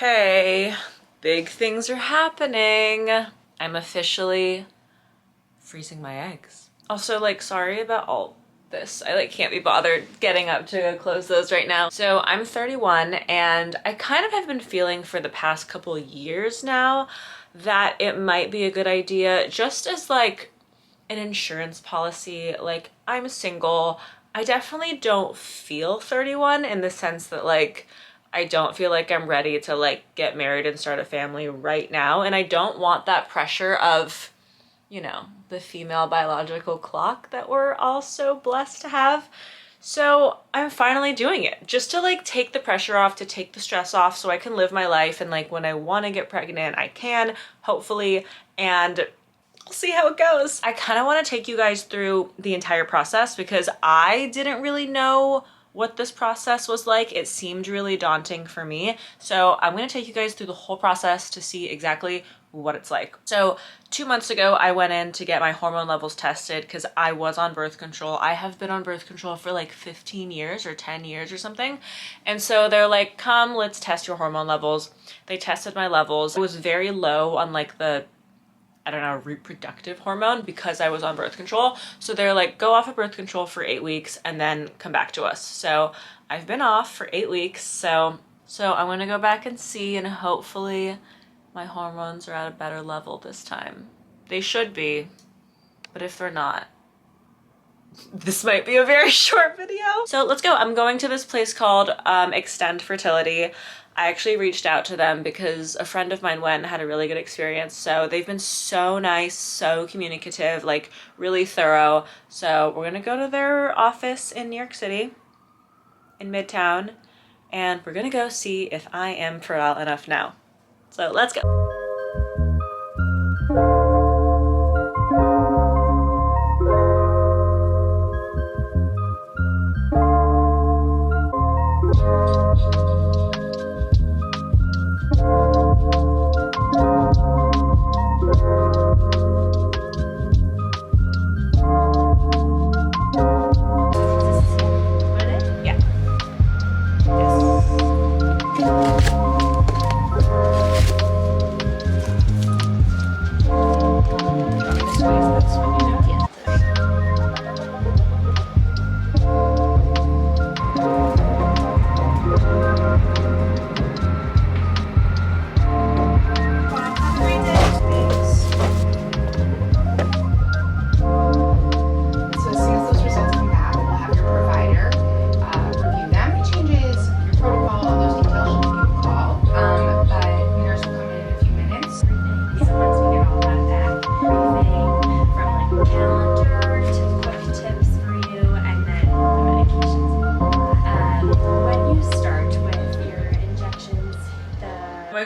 Okay, big things are happening. I'm officially freezing my eggs. Also, like, sorry about all this. I can't be bothered getting up to go close those right now. So I'm 31 and I kind of have been feeling for the past couple years now that it might be a good idea just as like an insurance policy. Like, I'm single. I definitely don't feel 31 in the sense that like I don't feel like I'm ready to like get married and start a family right now. And I don't want that pressure of, you know, the female biological clock that we're all so blessed to have. So I'm finally doing it just to like take the pressure off, to take the stress off so I can live my life. And like when I want to get pregnant, I can, hopefully, and we'll see how it goes. I kind of want to take you guys through the entire process because I didn't really know what this process was like. It seemed really daunting for me. So I'm going to take you guys through the whole process to see exactly what it's like. So 2 months ago, I went in to get my hormone levels tested because I was on birth control. I have been on birth control for like 15 years or 10 years or something. And so they're like, come, let's test your hormone levels. They tested my levels. It was very low on like the, I don't know, reproductive hormone because I was on birth control. So they're like, go off of birth control for 8 weeks and then come back to us. So I've been off for 8 weeks. So I'm gonna go back and see, and hopefully my hormones are at a better level this time. They should be, but if they're not, this might be a very short video. So let's go. I'm going to this place called Extend Fertility. I actually reached out to them because a friend of mine went and had a really good experience. So they've been so nice, so communicative, like really thorough. So we're gonna go to their office in New York City, in Midtown, and we're gonna go see if I am fertile enough now. So let's go.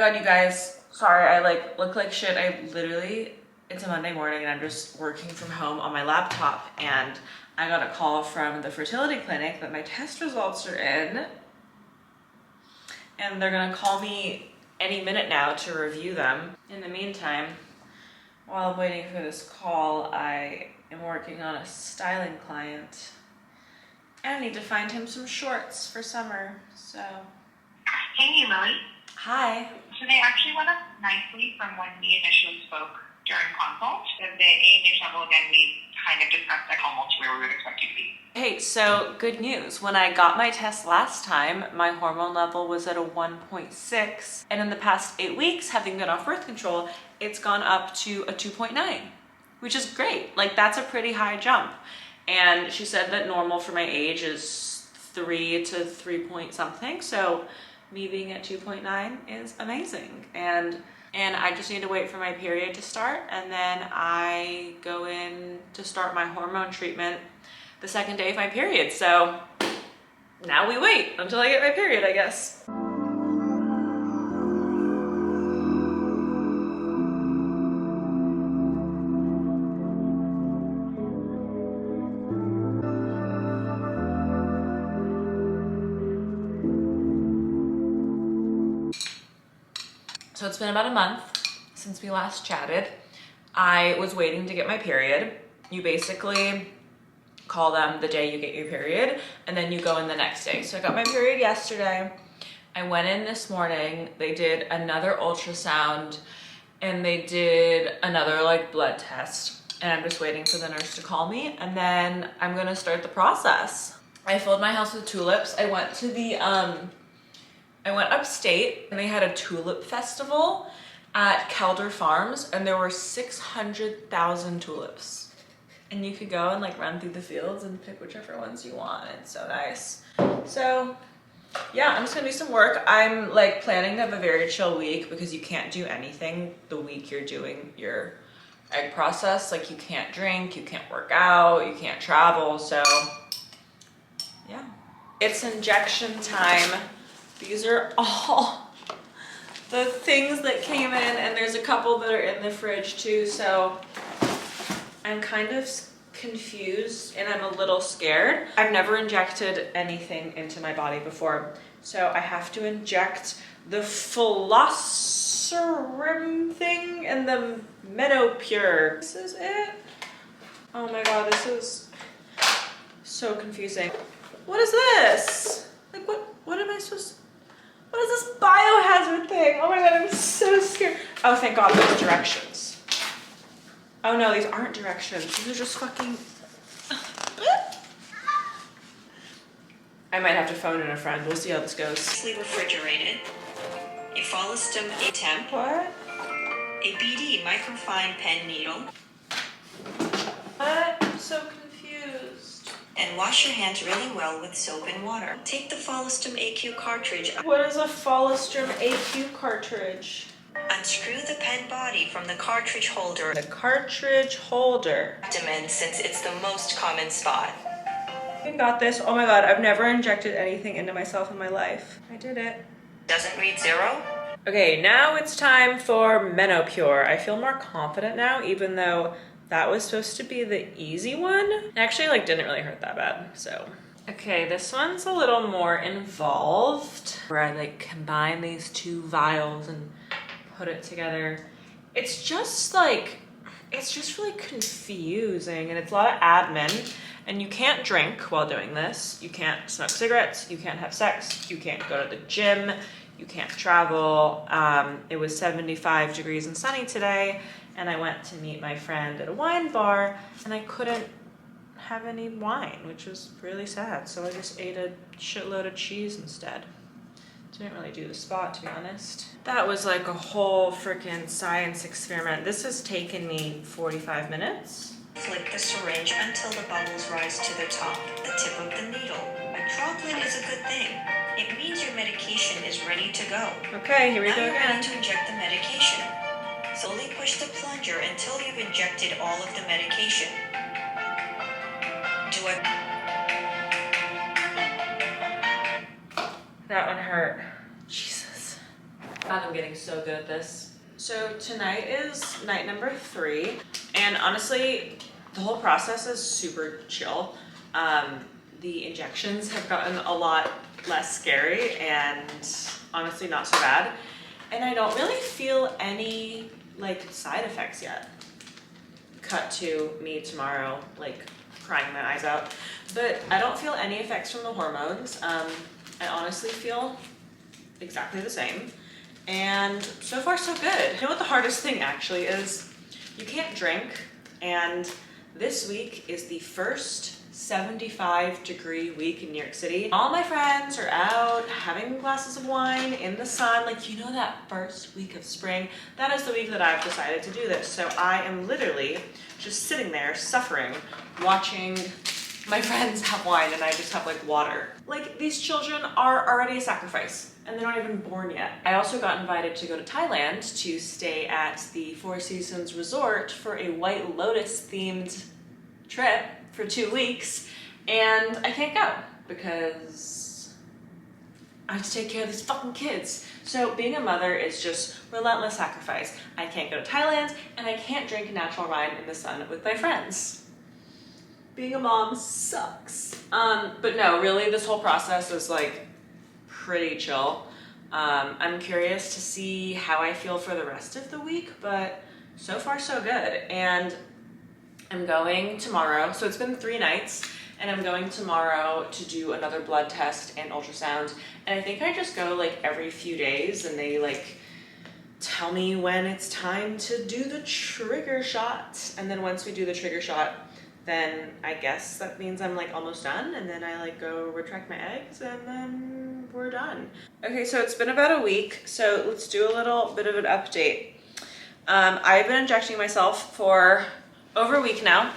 You guys, sorry I like look like shit. I literally, it's a Monday morning and I'm just working from home on my laptop, and I got a call from the fertility clinic that my test results are in, and they're gonna call me any minute now to review them. In the meantime, while I'm waiting for this call, I am working on a styling client. I need to find him some shorts for summer, so. Hey, Lily. Hi. So they actually went up nicely from when we initially spoke during consult. The AMH level, again, we kind of discussed like almost where we would expect you to be. Hey, so good news. When I got my test last time, my hormone level was at a 1.6. And in the past 8 weeks, having been off birth control, it's gone up to a 2.9, which is great. Like, that's a pretty high jump. And she said that normal for my age is 3 to 3 point something. So me being at 2.9 is amazing. And I just need to wait for my period to start, and then I go in to start my hormone treatment the second day of my period. So now we wait until I get my period, I guess. So it's been about a month since we last chatted. I was waiting to get my period. You basically call them the day you get your period, and then you go in the next day. So I got my period yesterday, I went in this morning, they did another ultrasound and they did another like blood test. And I'm just waiting for the nurse to call me and then I'm gonna start the process. I filled my house with tulips. I went to the, I went upstate and they had a tulip festival at Calder Farms and there were 600,000 tulips. And you could go and like run through the fields and pick whichever ones you want. It's so nice. So yeah, I'm just gonna do some work. I'm like planning to have a very chill week because you can't do anything the week you're doing your egg process. Like you can't drink, you can't work out, you can't travel. So yeah, it's injection time. These are all the things that came in and there's a couple that are in the fridge too. So I'm kind of confused and I'm a little scared. I've never injected anything into my body before. So I have to inject the Philosopherm thing and the Medopure. This is it. Oh my God, this is so confusing. What is this? Like what am I supposed to, what is this biohazard thing? Oh my God, I'm so scared. Oh, thank God, there's directions. Oh no, these aren't directions. These are just fucking... I might have to phone in a friend. We'll see how this goes. Refrigerated. A Follistum A temp. What? A BD microfine pen needle. What? I'm so confused. And wash your hands really well with soap and water. Take the Follistum AQ cartridge. What is a Follistum AQ cartridge? Unscrew the pen body from the cartridge holder. The cartridge holder. Abdomen, since it's the most common spot. I got this. Oh my God, I've never injected anything into myself in my life. I did it. Doesn't read 0. Okay, now it's time for Menopure. I feel more confident now, even though that was supposed to be the easy one. It actually like didn't really hurt that bad, so. Okay, this one's a little more involved, where I like combine these two vials and put it together. It's just like, it's just really confusing and it's a lot of admin and you can't drink while doing this. You can't smoke cigarettes, you can't have sex, you can't go to the gym, you can't travel. It was 75 degrees and sunny today and I went to meet my friend at a wine bar and I couldn't have any wine, which was really sad. So I just ate a shitload of cheese instead. Didn't really do the spot, to be honest. That was like a whole freaking science experiment. This has taken me 45 minutes. Flick the syringe until the bubbles rise to the top, the tip of the needle. A droplet is a good thing. It means your medication is ready to go. Okay, here we Now go you're again. ready to inject the medication. Slowly push the plunger until you've injected all of the medication. Do a... That one hurt. Jesus. God, I'm getting so good at this. So tonight is night number 3. And honestly, the whole process is super chill. The injections have gotten a lot less scary and honestly not so bad. And I don't really feel any like side effects yet. Cut to me tomorrow, like crying my eyes out. But I don't feel any effects from the hormones. I honestly feel exactly the same. And so far so good. You know what the hardest thing actually is? You can't drink. And this week is the first 75-degree week in New York City. All my friends are out having glasses of wine in the sun. Like, you know, that first week of spring, that is the week that I've decided to do this. So I am literally just sitting there suffering, watching my friends have wine and I just have like water. Like, these children are already a sacrifice and they're not even born yet. I also got invited to go to Thailand to stay at the Four Seasons Resort for a White Lotus themed trip for 2 weeks, and I can't go because I have to take care of these fucking kids. So being a mother is just relentless sacrifice. I can't go to Thailand and I can't drink natural wine in the sun with my friends. Being a mom sucks. But no, really this whole process is like pretty chill. I'm curious to see how I feel for the rest of the week, but so far so good. And I'm going tomorrow, so it's been 3 nights, and I'm going tomorrow to do another blood test and ultrasound. And I think I just go like every few days and they like tell me when it's time to do the trigger shot. And then once we do the trigger shot, then I guess that means I'm like almost done, and then I like go retract my eggs and then we're done. Okay, so it's been about a week, so let's do a little bit of an update. I've been injecting myself for over a week now,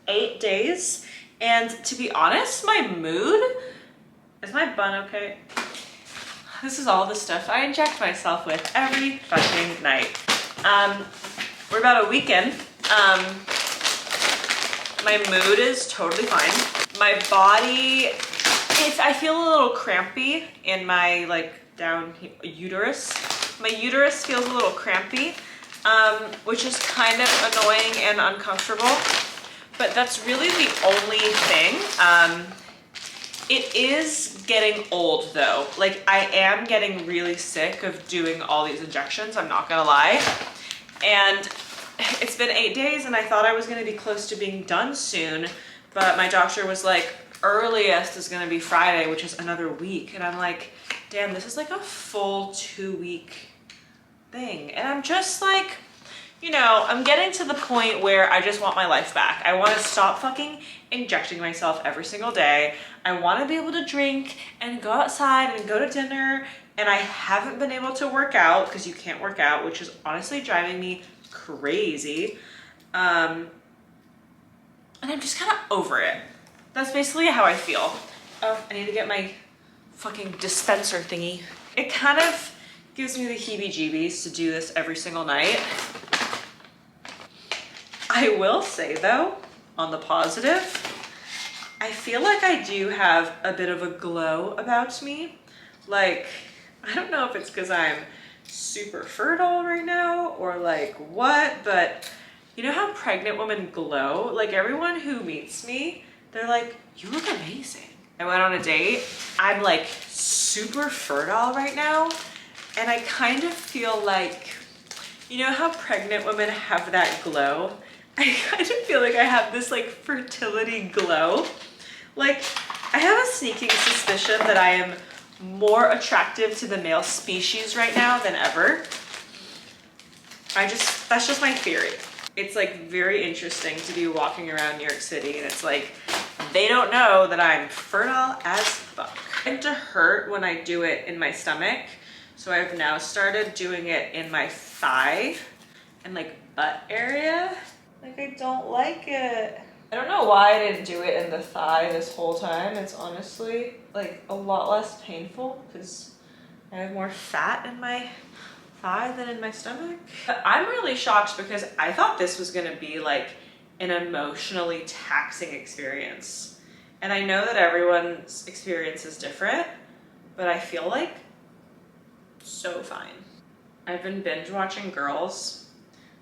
8 days, and to be honest, my mood, is my bun okay? This is all the stuff I inject myself with every fucking night. We're about a week in. My mood is totally fine. My body, I feel a little crampy in my like down uterus. My uterus feels a little crampy, which is kind of annoying and uncomfortable, but that's really the only thing. It is getting old though. Like I am getting really sick of doing all these injections, I'm not gonna lie. And it's been 8 days and I thought I was gonna be close to being done soon, but my doctor was like, earliest is gonna be Friday, which is another week. And I'm like, damn, this is like a full 2-week thing. And I'm just like, you know, I'm getting to the point where I just want my life back. I wanna stop fucking injecting myself every single day. I wanna be able to drink and go outside and go to dinner. And I haven't been able to work out because you can't work out, which is honestly driving me crazy. And I'm just kind of over it. That's basically how I feel. Oh, I need to get my fucking dispenser thingy. It kind of gives me the heebie-jeebies to do this every single night. I will say though, on the positive, I feel like I do have a bit of a glow about me. Like, I don't know if it's because I'm super fertile right now or like what, but you know how pregnant women glow? Like everyone who meets me, they're like, you look amazing. I went on a date. I'm like super fertile right now. And I kind of feel like, you know how pregnant women have that glow? I kind of feel like I have this like fertility glow. Like I have a sneaking suspicion that I am more attractive to the male species right now than ever. That's just my theory. It's like very interesting to be walking around New York City and it's like, they don't know that I'm fertile as fuck. I tend to hurt when I do it in my stomach. So I've now started doing it in my thigh and like butt area. Like I don't like it. I don't know why I didn't do it in the thigh this whole time. It's honestly like a lot less painful because I have more fat in my thigh than in my stomach. But I'm really shocked because I thought this was gonna be like an emotionally taxing experience. And I know that everyone's experience is different, but I feel like so fine. I've been binge watching Girls.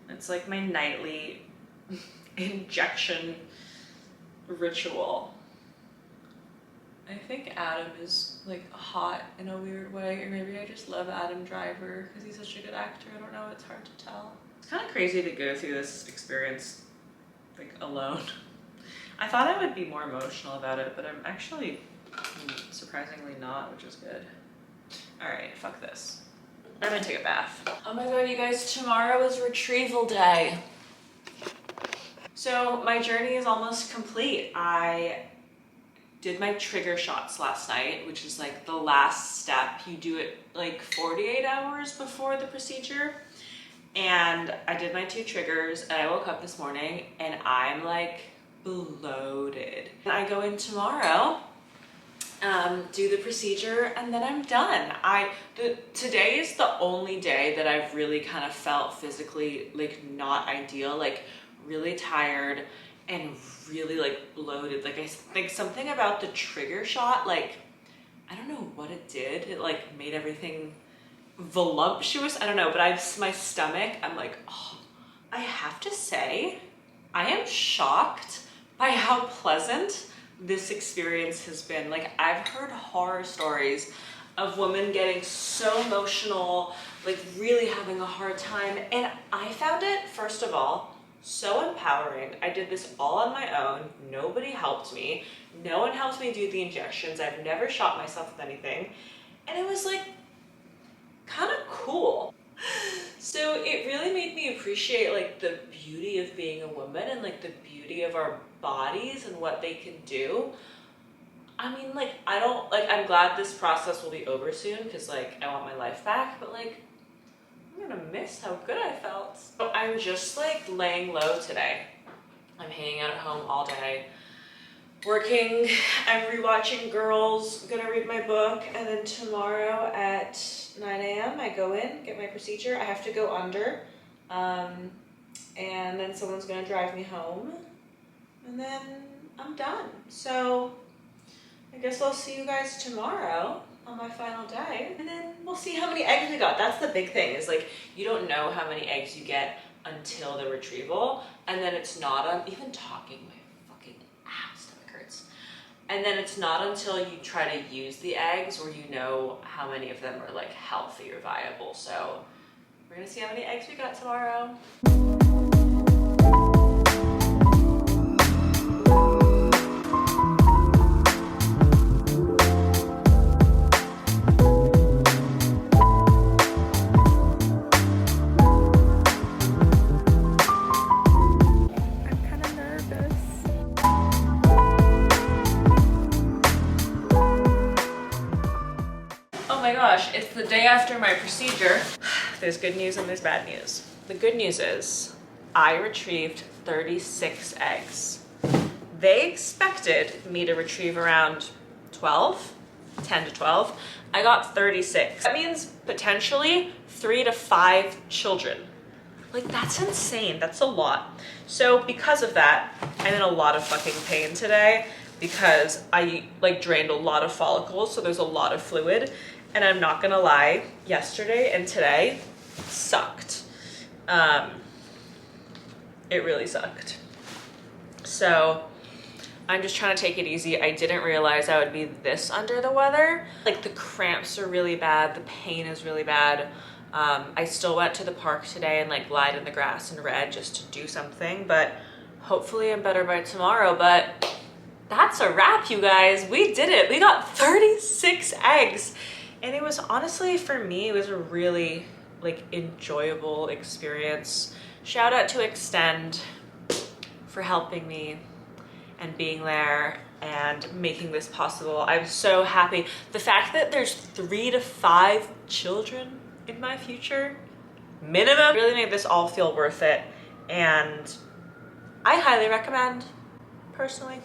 It's like my nightly injection ritual. I think Adam is like hot in a weird way, or maybe I just love Adam Driver because he's such a good actor. I don't know, it's hard to tell. It's kind of crazy to go through this experience like alone. I thought I would be more emotional about it, but I'm actually surprisingly not, which is good. All right, fuck this. I'm gonna take a bath. Oh my God, you guys, tomorrow is retrieval day. So my journey is almost complete. I did my trigger shots last night, which is like the last step. You do it like 48 hours before the procedure. And I did my 2 triggers and I woke up this morning and I'm like bloated. And I go in tomorrow, do the procedure, and then I'm done. Today is the only day that I've really kind of felt physically like not ideal, like really tired and really like bloated. Like I think something about the trigger shot, like I don't know what it did. It like made everything voluptuous. I don't know, but my stomach, I'm like, oh, I have to say, I am shocked by how pleasant this experience has been. Like I've heard horror stories of women getting so emotional, like really having a hard time. And I found it, first of all, so empowering. I did this all on my own. Nobody helped me. No one helped me do the injections. I've never shot myself with anything. And it was like kind of cool. So it really made me appreciate like the beauty of being a woman and like the beauty of our bodies and what they can do. I mean, like, I'm glad this process will be over soon because like I want my life back, but like I'm gonna miss how good I felt. So I'm just like laying low today. I'm hanging out at home all day, working. I'm rewatching Girls, gonna read my book, and then tomorrow at 9 a.m. I go in, get my procedure. I have to go under, and then someone's gonna drive me home, and then I'm done. So I guess I'll see you guys tomorrow on my final day, and then we'll see how many eggs we got. That's the big thing, is like you don't know how many eggs you get until the retrieval, and then it's not on, even talking, my fucking stomach hurts. And then it's not until you try to use the eggs where you know how many of them are like healthy or viable. So we're gonna see how many eggs we got tomorrow. Oh my gosh, it's the day after my procedure. There's good news and there's bad news. The good news is I retrieved 36 eggs. They expected me to retrieve around 12, 10 to 12. I got 36. That means potentially 3 to 5 children. Like, that's insane. That's a lot. So because of that, I'm in a lot of fucking pain today because I like drained a lot of follicles, so there's a lot of fluid. And I'm not gonna lie, yesterday and today sucked. It really sucked. So I'm just trying to take it easy. I didn't realize I would be this under the weather. Like, the cramps are really bad, the pain is really bad. I still went to the park today and like lied in the grass and read just to do something, but hopefully I'm better by tomorrow. But that's a wrap, you guys. We did it. We got 36 eggs. And it was honestly, for me, it was a really like enjoyable experience. Shout out to Extend for helping me and being there and making this possible. I'm so happy. The fact that there's 3 to 5 children in my future, minimum, really made this all feel worth it. And I highly recommend, personally.